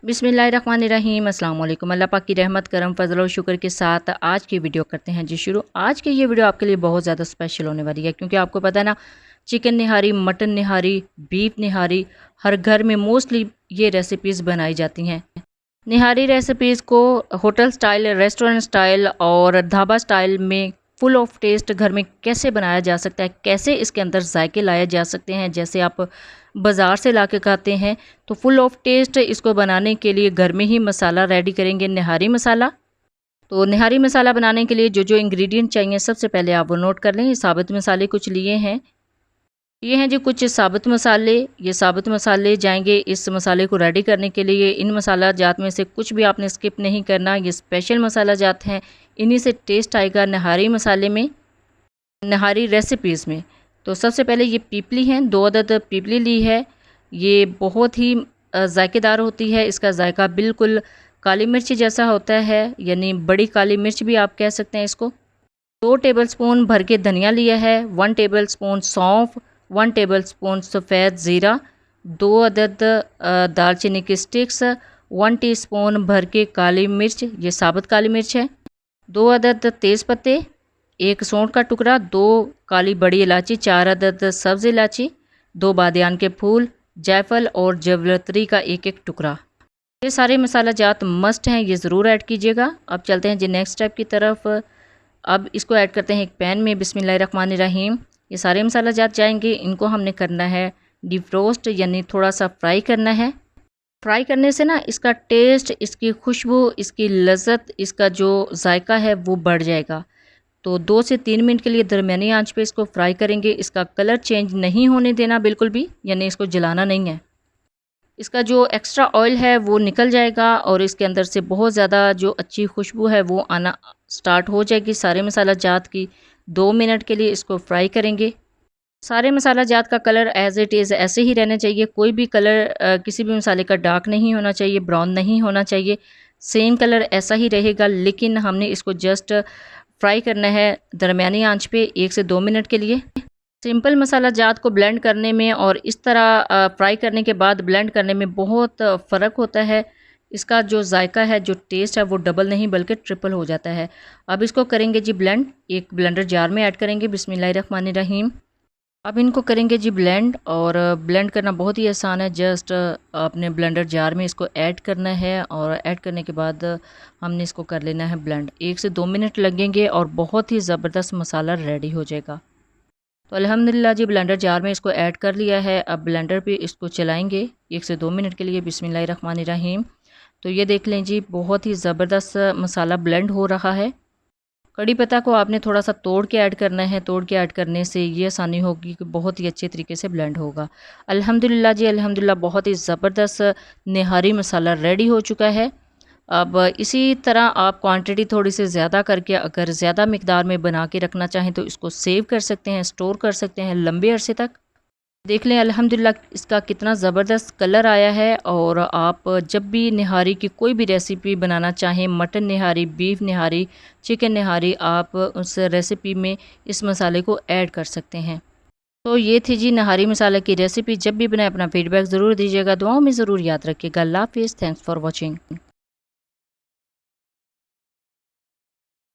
बिस्मिल्लाहिर्रहमानिर्रहीम अस्सलाम वालेकुम। अल्लाह पाक की रहमत करम फजल और शुक्र के साथ आज की वीडियो करते हैं जी शुरू। आज की ये वीडियो आपके लिए बहुत ज़्यादा स्पेशल होने वाली है क्योंकि आपको पता है ना, चिकन निहारी, मटन निहारी, बीफ निहारी हर घर में मोस्टली ये रेसिपीज़ बनाई जाती हैं। निहारी रेसिपीज़ को होटल स्टाइल, रेस्टोरेंट स्टाइल और ढाबा स्टाइल में फुल ऑफ टेस्ट घर में कैसे बनाया जा सकता है, कैसे इसके अंदर जायके लाए जा सकते हैं। जैसे आप बाज़ार से ला के खाते हैं तो फुल ऑफ टेस्ट इसको बनाने के लिए घर में ही मसाला रेडी करेंगे, निहारी मसाला। तो निहारी मसाला बनाने के लिए जो जो इंग्रेडिएंट चाहिए सबसे पहले आप वो नोट कर लें। साबुत मसाले कुछ लिए हैं, ये हैं जी कुछ साबुत मसाले। ये साबुत मसाले जाएंगे इस मसाले को रेडी करने के लिए। इन मसाला जात में से कुछ भी आपने स्किप नहीं करना, ये स्पेशल मसाला जात हैं, इन्हीं से टेस्ट आएगा निहारी मसाले में, निहारी रेसिपीज़ में। तो सबसे पहले ये पीपली हैं, 2 अदद पीपली ली है। ये बहुत ही जायकेदार होती है, इसका जायका बिल्कुल काली मिर्च जैसा होता है, यानी बड़ी काली मिर्च भी आप कह सकते हैं इसको। 2 टेबलस्पून भर के धनिया लिया है, 1 टेबलस्पून सौंफ, 1 टेबलस्पून सफ़ेद ज़ीरा, 2 अदद दालचीनी की स्टिक्स, 1 टीस्पून भर के काली मिर्च, ये साबुत काली मिर्च है, 2 अदद तेज़पत्ते, 1 सौंठ का टुकड़ा, 2 काली बड़ी इलायची, 4 अदद सब्ज़ इलायची, 2 बादियान के फूल, जायफल और जवलत्री का एक एक टुकड़ा। ये सारे मसाला जात मस्ट हैं, ये ज़रूर ऐड कीजिएगा। अब चलते हैं जी नेक्स्ट स्टेप की तरफ। अब इसको ऐड करते हैं एक पैन में। बिस्मिल्लाहिर्रहमानिर्रहीम। ये सारे मसाला जात जाएंगे, इनको हमने करना है डीप रोस्ट, यानी थोड़ा सा फ्राई करना है। फ्राई करने से ना इसका टेस्ट, इसकी खुशबू, इसकी लज़्ज़त, इसका जो जायका है वो बढ़ जाएगा। तो 2 से 3 मिनट के लिए दरमियानी आंच पे इसको फ्राई करेंगे। इसका कलर चेंज नहीं होने देना बिल्कुल भी, यानी इसको जलाना नहीं है। इसका जो एक्स्ट्रा ऑयल है वो निकल जाएगा और इसके अंदर से बहुत ज़्यादा जो अच्छी खुशबू है वो आना स्टार्ट हो जाएगी सारे मसाला जात की। 2 मिनट के लिए इसको फ्राई करेंगे। सारे मसाला जात का कलर एज़ इट इज़ ऐसे ही रहना चाहिए, कोई भी कलर किसी भी मसाले का डार्क नहीं होना चाहिए, ब्राउन नहीं होना चाहिए, सेम कलर ऐसा ही रहेगा। लेकिन हमने इसको जस्ट फ्राई करना है दरमियानी आंच पे 1 से 2 मिनट के लिए। सिंपल मसाला जात को ब्लेंड करने में और इस तरह फ्राई करने के बाद ब्लेंड करने में बहुत फ़र्क होता है। इसका जो जायका है, जो टेस्ट है वो डबल नहीं बल्कि ट्रिपल हो जाता है। अब इसको करेंगे जी ब्लेंड, एक ब्लेंडर जार में ऐड करेंगे। बिस्मिल्लाहिर्रहमानिर्रहीम। अब इनको करेंगे जी ब्लेंड, और ब्लेंड करना बहुत ही आसान है। जस्ट अपने ब्लेंडर जार में इसको ऐड करना है और ऐड करने के बाद हमने इसको कर लेना है ब्लेंड। 1 से 2 मिनट लगेंगे और बहुत ही ज़बरदस्त मसाला रेडी हो जाएगा। तो अल्हम्दुलिल्लाह जी ब्लेंडर जार में इसको ऐड कर लिया है। अब ब्लेंडर पे इसको चलाएंगे 1 से 2 मिनट के लिए। बिस्मिल्लाहिर्रहमानिर्रहीम। तो ये देख लें जी, बहुत ही ज़बरदस्त मसाला ब्लेंड हो रहा है। कड़ी पत्ता को आपने थोड़ा सा तोड़ के ऐड करना है। तोड़ के ऐड करने से ये आसानी होगी कि बहुत ही अच्छे तरीके से ब्लेंड होगा। अल्हम्दुलिल्लाह जी, अल्हम्दुलिल्लाह बहुत ही ज़बरदस्त निहारी मसाला रेडी हो चुका है। अब इसी तरह आप क्वांटिटी थोड़ी सी ज़्यादा करके अगर ज़्यादा मिकदार में बना के रखना चाहें तो इसको सेव कर सकते हैं, स्टोर कर सकते हैं लंबे अरसे तक। देख लें अल्हम्दुलिल्लाह इसका कितना ज़बरदस्त कलर आया है। और आप जब भी निहारी की कोई भी रेसिपी बनाना चाहें, मटन निहारी, बीफ निहारी, चिकन निहारी, आप उस रेसिपी में इस मसाले को ऐड कर सकते हैं। तो ये थी जी निहारी मसाले की रेसिपी। जब भी बनाए अपना फीडबैक ज़रूर दीजिएगा, दुआओं में ज़रूर याद रखिएगा। अल्लाह हाफ़िज़। Thanks for watching.